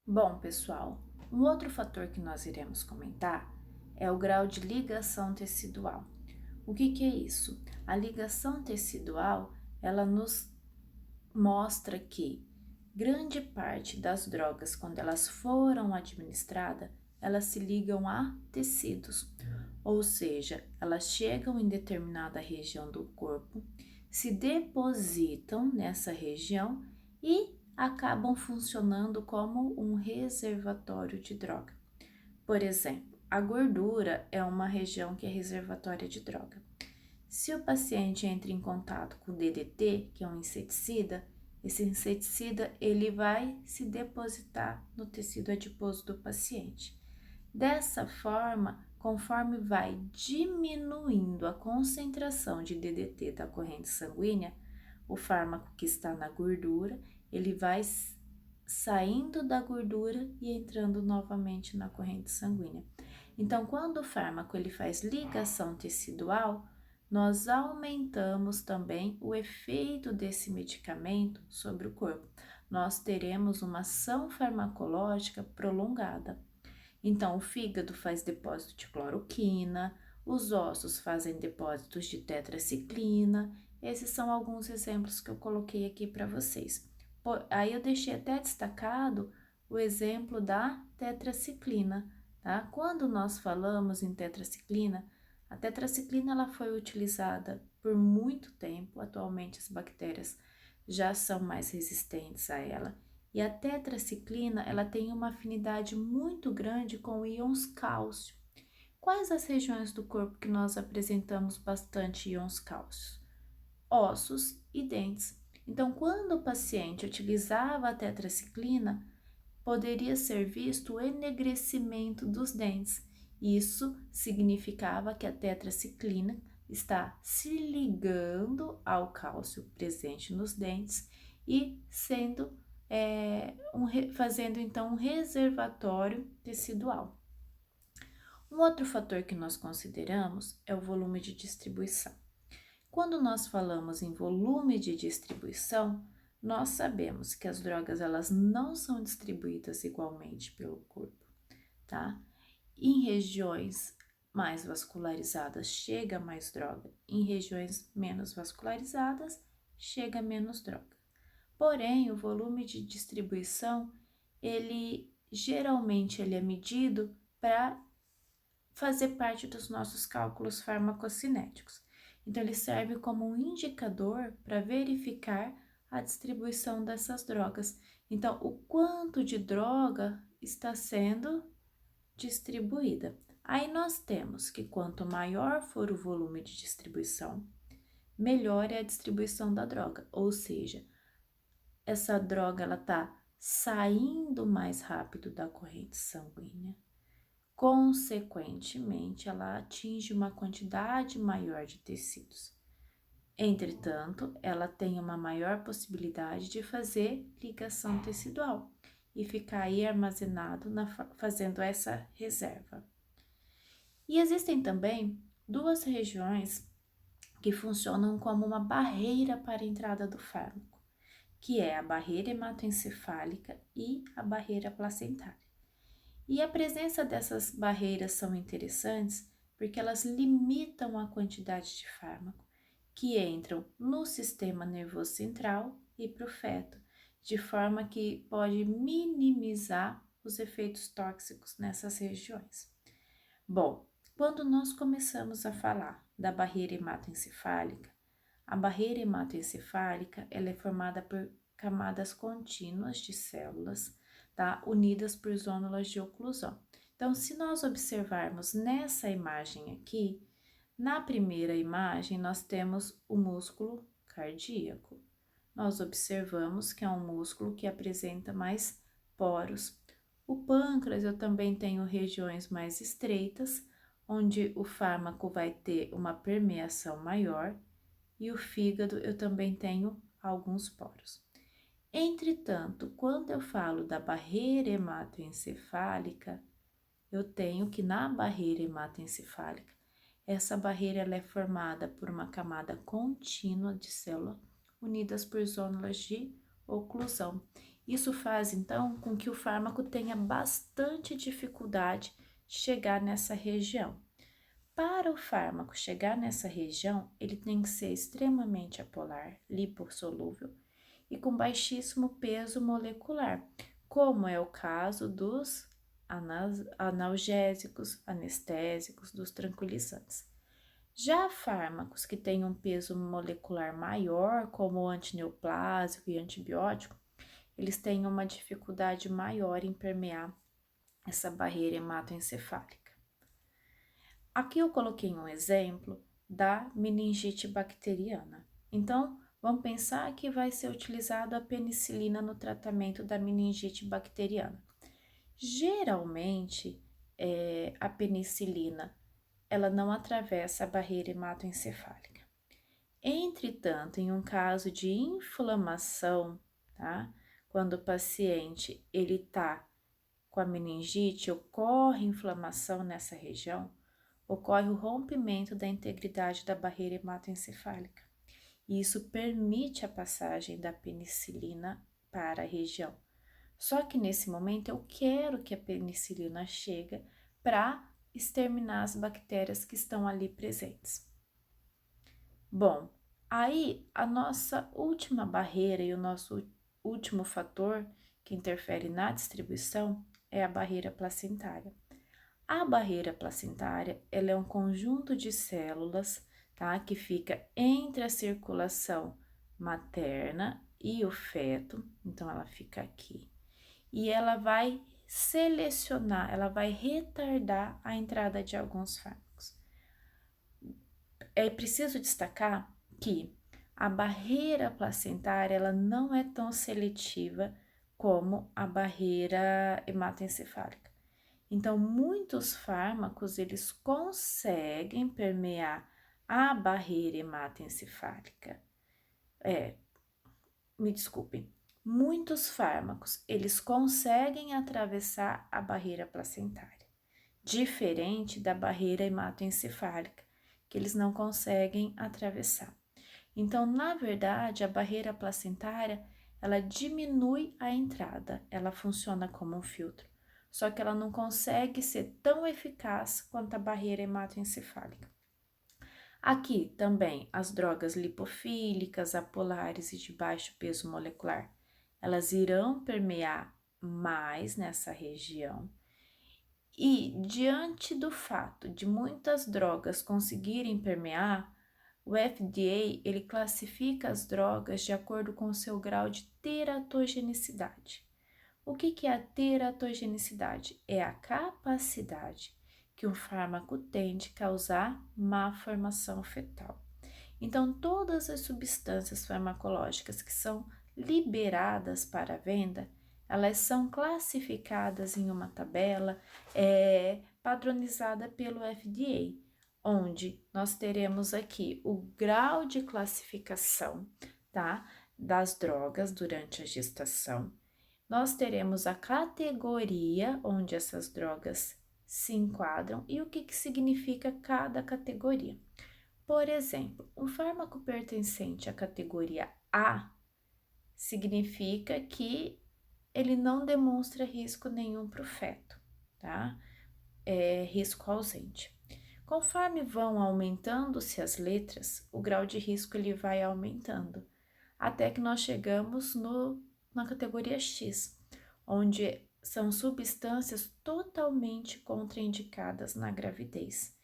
Bom, pessoal, um outro fator que nós iremos comentar é o grau de ligação tecidual. O que é isso? A ligação tecidual, ela nos mostra que grande parte das drogas, quando elas foram administradas, elas se ligam a tecidos, ou seja, elas chegam em determinada região do corpo, se depositam nessa região e acabam funcionando como um reservatório de droga. Por exemplo, a gordura é uma região que é reservatória de droga. Se o paciente entra em contato com o DDT, que é um inseticida, esse inseticida ele vai se depositar no tecido adiposo do paciente. Dessa forma, conforme vai diminuindo a concentração de DDT da corrente sanguínea, o fármaco que está na gordura, ele vai saindo da gordura e entrando novamente na corrente sanguínea. Então, quando o fármaco ele faz ligação tecidual, nós aumentamos também o efeito desse medicamento sobre o corpo. Nós teremos uma ação farmacológica prolongada. Então, o fígado faz depósito de cloroquina, os ossos fazem depósitos de tetraciclina. Esses são alguns exemplos que eu coloquei aqui para vocês. Aí eu deixei até destacado o exemplo da tetraciclina, tá? Quando nós falamos em tetraciclina, a tetraciclina ela foi utilizada por muito tempo. Atualmente as bactérias já são mais resistentes a ela. E a tetraciclina, ela tem uma afinidade muito grande com íons cálcio. Quais as regiões do corpo que nós apresentamos bastante íons cálcio? Ossos e dentes. Então, quando o paciente utilizava a tetraciclina, poderia ser visto o enegrecimento dos dentes. Isso significava que a tetraciclina está se ligando ao cálcio presente nos dentes e sendo fazendo então um reservatório tecidual. Um outro fator que nós consideramos é o volume de distribuição. Quando nós falamos em volume de distribuição, nós sabemos que as drogas elas não são distribuídas igualmente pelo corpo, tá? Em regiões mais vascularizadas chega mais droga, em regiões menos vascularizadas chega menos droga. Porém, o volume de distribuição, ele geralmente ele é medido para fazer parte dos nossos cálculos farmacocinéticos. Então, ele serve como um indicador para verificar a distribuição dessas drogas. Então, o quanto de droga está sendo distribuída. Aí nós temos que quanto maior for o volume de distribuição, melhor é a distribuição da droga, ou seja, essa droga ela está saindo mais rápido da corrente sanguínea. Consequentemente, ela atinge uma quantidade maior de tecidos. Entretanto, ela tem uma maior possibilidade de fazer ligação tecidual e ficar aí armazenado fazendo essa reserva. E existem também duas regiões que funcionam como uma barreira para a entrada do fármaco, que é a barreira hematoencefálica e a barreira placentária. E a presença dessas barreiras são interessantes porque elas limitam a quantidade de fármaco que entram no sistema nervoso central e para o feto, de forma que pode minimizar os efeitos tóxicos nessas regiões. Bom, quando nós começamos a falar da barreira hematoencefálica, a barreira hematoencefálica ela é formada por camadas contínuas de células, tá? Unidas por zônulas de oclusão. Então, se nós observarmos nessa imagem aqui, na primeira imagem nós temos o músculo cardíaco. Nós observamos que é um músculo que apresenta mais poros. O pâncreas eu também tenho regiões mais estreitas, onde o fármaco vai ter uma permeação maior, e o fígado eu também tenho alguns poros. Entretanto, quando eu falo da barreira hematoencefálica, eu tenho que na barreira hematoencefálica, essa barreira ela é formada por uma camada contínua de células unidas por zônulas de oclusão. Isso faz, então, com que o fármaco tenha bastante dificuldade de chegar nessa região. Para o fármaco chegar nessa região, ele tem que ser extremamente apolar, lipossolúvel e com baixíssimo peso molecular, como é o caso dos analgésicos, anestésicos, dos tranquilizantes. Já fármacos que têm um peso molecular maior, como o antineoplásico e antibiótico, eles têm uma dificuldade maior em permear essa barreira hematoencefálica. Aqui eu coloquei um exemplo da meningite bacteriana. Então, vamos pensar que vai ser utilizada a penicilina no tratamento da meningite bacteriana. Geralmente, a penicilina ela não atravessa a barreira hematoencefálica. Entretanto, em um caso de inflamação, tá? Quando o paciente ele tá com a meningite, ocorre inflamação nessa região, ocorre o rompimento da integridade da barreira hematoencefálica. E isso permite a passagem da penicilina para a região. Só que nesse momento eu quero que a penicilina chegue para exterminar as bactérias que estão ali presentes. Bom, aí a nossa última barreira e o nosso último fator que interfere na distribuição é a barreira placentária. A barreira placentária, ela é um conjunto de células, tá, que fica entre a circulação materna e o feto, então ela fica aqui. E ela vai selecionar, ela vai retardar a entrada de alguns fármacos. É preciso destacar que a barreira placentária ela não é tão seletiva como a barreira hematoencefálica. Então, muitos fármacos eles conseguem permear a barreira hematoencefálica. Me desculpem. Muitos fármacos eles conseguem atravessar a barreira placentária, diferente da barreira hematoencefálica, que eles não conseguem atravessar. Então, na verdade, a barreira placentária, ela diminui a entrada, ela funciona como um filtro, só que ela não consegue ser tão eficaz quanto a barreira hematoencefálica. Aqui também as drogas lipofílicas, apolares e de baixo peso molecular, elas irão permear mais nessa região. E diante do fato de muitas drogas conseguirem permear, o FDA ele classifica as drogas de acordo com o seu grau de teratogenicidade. O que é a teratogenicidade? É a capacidade que um fármaco tem de causar má formação fetal. Então, todas as substâncias farmacológicas que são liberadas para venda, elas são classificadas em uma tabela padronizada pelo FDA, onde nós teremos aqui o grau de classificação, tá, das drogas durante a gestação. Nós teremos a categoria onde essas drogas se enquadram e o que significa cada categoria. Por exemplo, um fármaco pertencente à categoria A significa que ele não demonstra risco nenhum para o feto, tá? É risco ausente. Conforme vão aumentando-se as letras, o grau de risco ele vai aumentando, até que nós chegamos na categoria X, onde são substâncias totalmente contraindicadas na gravidez,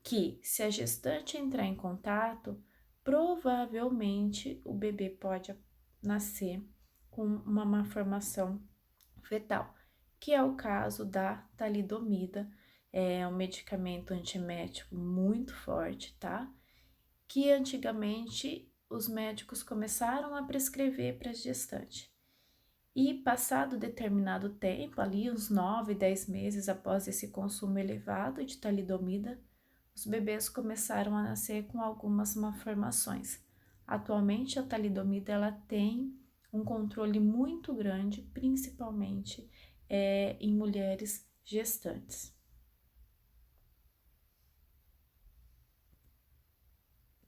que se a gestante entrar em contato, provavelmente o bebê pode nascer com uma malformação fetal, que é o caso da talidomida, é um medicamento antiemético muito forte, tá? Que antigamente os médicos começaram a prescrever para gestante. E passado determinado tempo, ali uns 9, 10 meses após esse consumo elevado de talidomida, os bebês começaram a nascer com algumas malformações. Atualmente, a talidomida ela tem um controle muito grande, principalmente em mulheres gestantes.